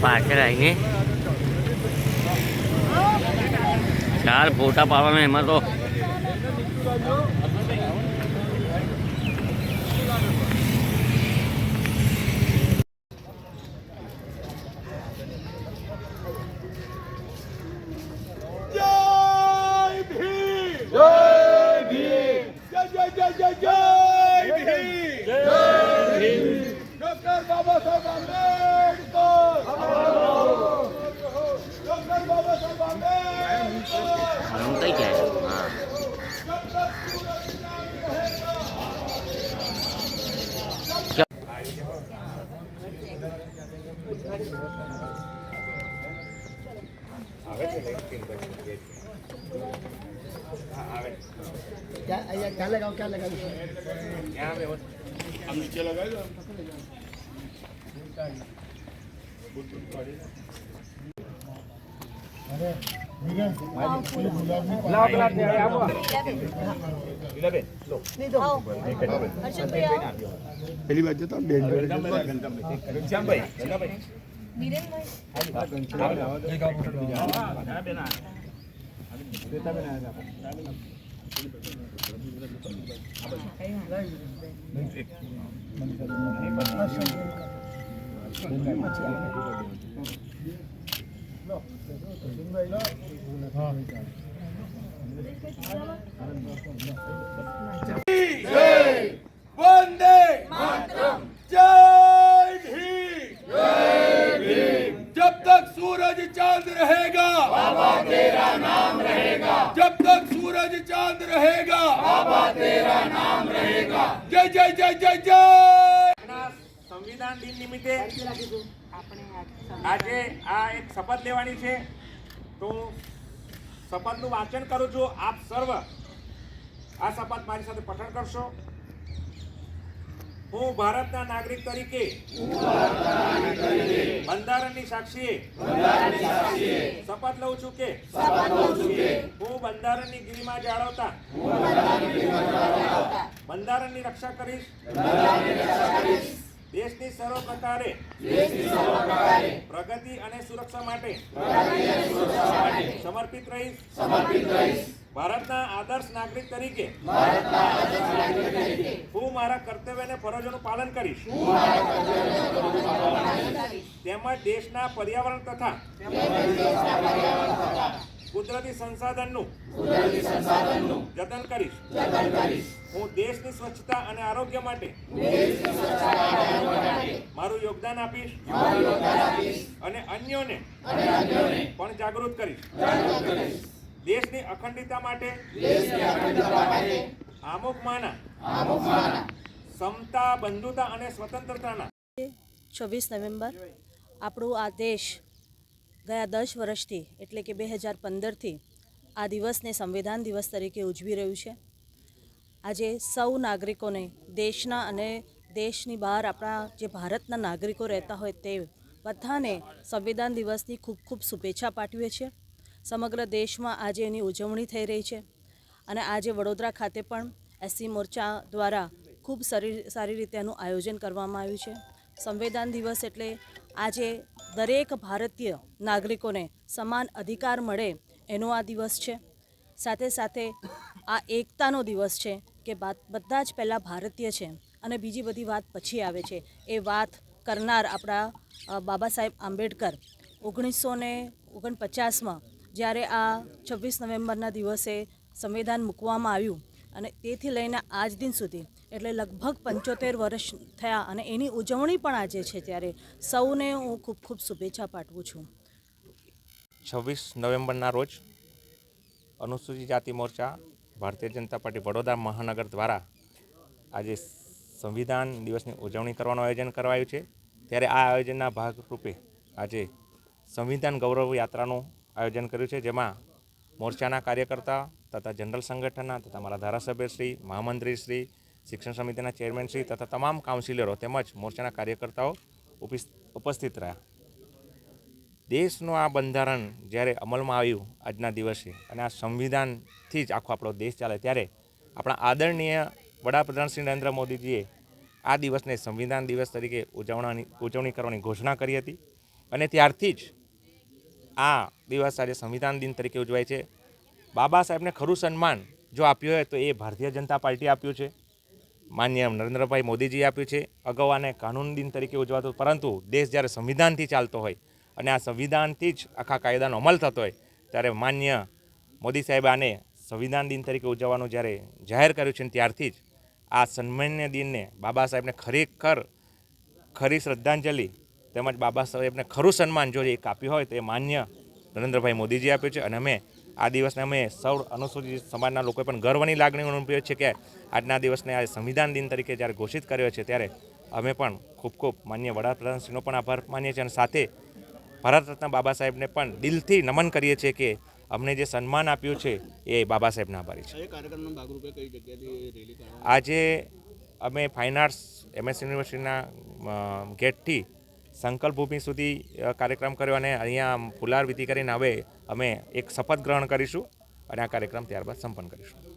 પાછળ આવીને ચાર ફોટા પાડવાના એમાં તો કઈ જાય હા क्या लगाओ क्या लगाओ हम नीचे लगाए पहली बात तो वंदे मातरम जय भीम जब तक सूरज चांद रहेगा बाबा तेरा नाम रहेगा जब तक सूरज चांद रहेगा बाबा तेरा नाम रहेगा जय जय जय जय जय संविधान दिन निमित्ते આજે આ એક શપથ લેવાની છે તો શપથનું વાંચન કરું છું આપ સર્વ આ શપથ મારી સાથે પઠન કરશો હું ભારતના નાગરિક તરીકે બંધારણની સાક્ષીએ શપથ લઉં છું કે હું બંધારણની ગિરિમા જાળવતા બંધારણની રક્ષા કરીશ દેશની સર્વ પ્રકારે પ્રગતિ અને સુરક્ષા માટે સમર્પિત રહીશ ભારતના આદર્શ નાગરિક તરીકે હું મારા કર્તવ્ય અને ફરજોનું પાલન કરીશ તેમજ દેશના પર્યાવરણ તથા કુદરતી સંસાધનનું જતન કરીશ હું દેશની સ્વચ્છતા અને આરોગ્ય માટે મારું યોગદાન આપીશ અને અન્યોને પણ જાગૃત કરીશ દેશની અખંડિતતા માટે આમુખમાંના સમતા બંધુતા અને સ્વતંત્રતાના 26 નવેમ્બર આપણું આ દેશ ગયા 10 વર્ષથી એટલે કે 2015થી આ દિવસને સંવિધાન દિવસ તરીકે ઉજવી રહ્યું છે। આજે સૌ નાગરિકોને દેશના અને દેશની બહાર આપણા જે ભારતના નાગરિકો રહેતા હોય તે બધાને સંવિધાન દિવસની ખૂબ ખૂબ શુભેચ્છા પાઠવીએ છીએ। સમગ્ર દેશમાં આજે એની ઉજવણી થઈ રહી છે અને આજે વડોદરા ખાતે પણ એસસી મોરચા દ્વારા ખૂબ સારી રીતે એનું આયોજન કરવામાં આવ્યું છે। સંવિધાન દિવસ એટલે આજે દરેક ભારતીય નાગરિકોને સમાન અધિકાર મળે એનો આ દિવસ છે। સાથે સાથે આ એકતાનો દિવસ છે કે બધા જ પહેલાં ભારતીય છે અને બીજી બધી વાત પછી આવે છે। એ વાત કરનાર આપણા બાબા સાહેબ આંબેડકર 1949માં જ્યારે આ 26 નવેમ્બરના દિવસે સંવિધાન મૂકવામાં આવ્યું અને તેથી લઈને આજ દિન સુધી એટલે લગભગ 75 વર્ષ થયા અને એની ઉજવણી પણ આજે છે। ત્યારે સૌને હું ખૂબ ખૂબ શુભેચ્છા પાઠવું છું। 26 નવેમ્બરના રોજ અનુસૂચિત જાતિ મોરચા ભારતીય જનતા પાર્ટી વડોદરા મહાનગર દ્વારા આજે સંવિધાન દિવસની ઉજવણી કરવાનું આયોજન કરાયું છે। ત્યારે આ આયોજનના ભાગરૂપે આજે સંવિધાન ગૌરવ યાત્રાનું આયોજન કર્યું છે, જેમાં મોરચાના કાર્યકર્તા તથા જનરલ સંગઠનના તથા મારા ધારાસભ્યશ્રી, મહામંત્રીશ્રી, શિક્ષણ સમિતિના ચેરમેનશ્રી તથા તમામ કાઉન્સિલરો તેમજ મોરચાના કાર્યકર્તાઓ ઉપસ્થિત રહ્યા। દેશનું આ બંધારણ જ્યારે અમલમાં આવ્યું આજના દિવસે અને આ સંવિધાનથી જ આખો આપણો દેશ ચાલે ત્યારે આપણા આદરણીય વડાપ્રધાન શ્રી નરેન્દ્ર મોદીજીએ આ દિવસને સંવિધાન દિવસ તરીકે ઉજવણી કરવાની ઘોષણા કરી હતી અને ત્યારથી જ આ દિવસ આજે સંવિધાન દિન તરીકે ઉજવાય છે. બાબા સાહેબને ખરું સન્માન જો આપ્યું હોય તો એ ભારતીય જનતા પાર્ટી આપ્યું છે, માન્ય નરેન્દ્રભાઈ મોદીજીએ આપ્યું છે. અગાઉ આને કાનૂન દિન તરીકે ઉજવાતો, પરંતુ દેશ જ્યારે સંવિધાનથી ચાલતો હોય અને આ સંવિધાનથી જ આખા કાયદાનો અમલ થતો હોય ત્યારે માન્ય મોદી સાહેબ આને સંવિધાન દિન તરીકે ઉજવવાનું જ્યારે જાહેર કર્યું છે ત્યારથી જ આ સન્માન્ય દિનને બાબા સાહેબને ખરેખર ખરી શ્રદ્ધાંજલિ તેમજ બાબા સાહેબને ખરું સન્માન જો એક આપ્યું હોય તો એ માન્ય નરેન્દ્રભાઈ મોદીજી આપ્યું છે. અને અમે આ દિવસને અમે સૌ અનુસૂચિત સમાજના લોકોએ પણ ગર્વની લાગણી અનુભવીએ છીએ કે આજના દિવસને આ સંવિધાન દિન તરીકે જ્યારે ઘોષિત કર્યો છે ત્યારે અમે પણ ખૂબ ખૂબ માન્ય વડાપ્રધાનશ્રીનો પણ આભાર માનીએ છીએ અને સાથે ભારત રત્ન બાબા સાહેબને પણ દિલથી નમન કરીએ છીએ કે અમને જે સન્માન આપ્યું છે એ બાબા સાહેબના આભારી છે. આજે અમે ફાઇન આર્ટ્સ MS યુનિવર્સિટીના ગેટથી સંકલ્પ ભૂમિ સુધી કાર્યક્રમ કર્યો અને અહીંયા ફુલાર વિધિ કરીને હવે અમે એક શપથ ગ્રહણ કરીશું અને આ કાર્યક્રમ ત્યારબાદ સંપન્ન કરીશું.